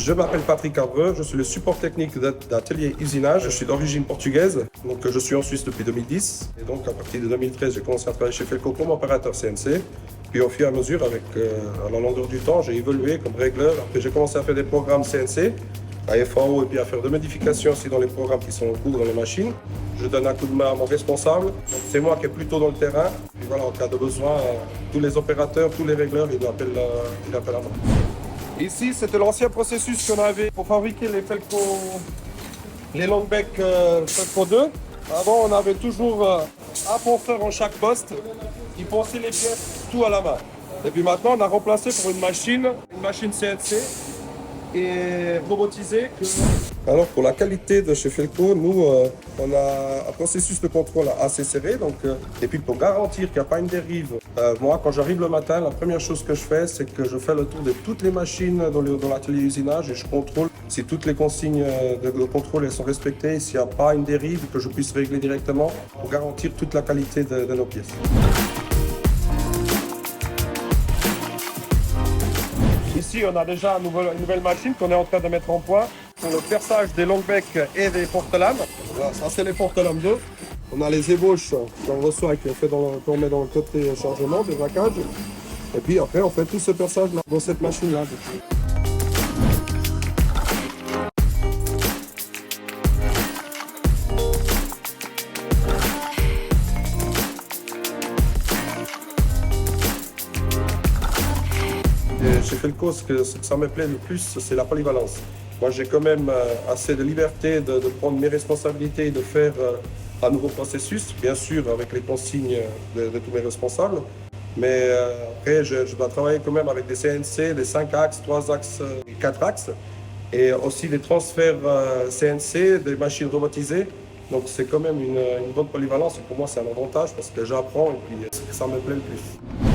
Je m'appelle Patrick Abreu, je suis le support technique d'atelier usinage. Je suis d'origine portugaise, donc je suis en Suisse depuis 2010. Et donc à partir de 2013, j'ai commencé à travailler chez Felco comme opérateur CNC. Puis au fur et à mesure, à la longueur du temps, j'ai évolué comme régleur. Après, j'ai commencé à faire des programmes CNC, à FAO, et puis à faire de modifications aussi dans les programmes qui sont en cours dans les machines. Je donne un coup de main à mon responsable. C'est moi qui est plutôt dans le terrain. Et voilà, en cas de besoin, tous les opérateurs, tous les régleurs, ils appellent à moi. Ici, c'était l'ancien processus qu'on avait pour fabriquer les Felco, les Longbec Felco 2. Avant, on avait toujours un ponceur en chaque poste qui ponçait les pièces tout à la main. Et puis maintenant, on a remplacé pour une machine CNC et robotisée. Alors, pour la qualité de chez Felco, nous, on a un processus de contrôle assez serré. Et puis, pour garantir qu'il n'y a pas une dérive, moi, quand j'arrive le matin, la première chose que je fais, c'est que je fais le tour de toutes les machines dans l'atelier usinage et je contrôle si toutes les consignes de contrôle elles sont respectées et s'il n'y a pas une dérive, que je puisse régler directement pour garantir toute la qualité de nos pièces. Ici, on a déjà une nouvelle machine qu'on est en train de mettre en point pour le perçage des Longbec et des porte-lames. Voilà, ça, c'est les porte-lames 2. On a les ébauches qu'on reçoit et qu'on met dans le côté chargement, des braquages. Et puis après, on fait tout ce perçage dans cette machine-là. Chez Felco, ce que ça me plaît le plus, c'est la polyvalence. Moi, j'ai quand même assez de liberté de prendre mes responsabilités et de faire un nouveau processus, bien sûr avec les consignes de tous mes responsables. Mais après, je dois travailler quand même avec des CNC, des 5 axes, 3 axes, 4 axes, et aussi des transferts CNC, des machines robotisées. Donc c'est quand même une bonne polyvalence et pour moi c'est un avantage parce que j'apprends et puis ça me plaît le plus.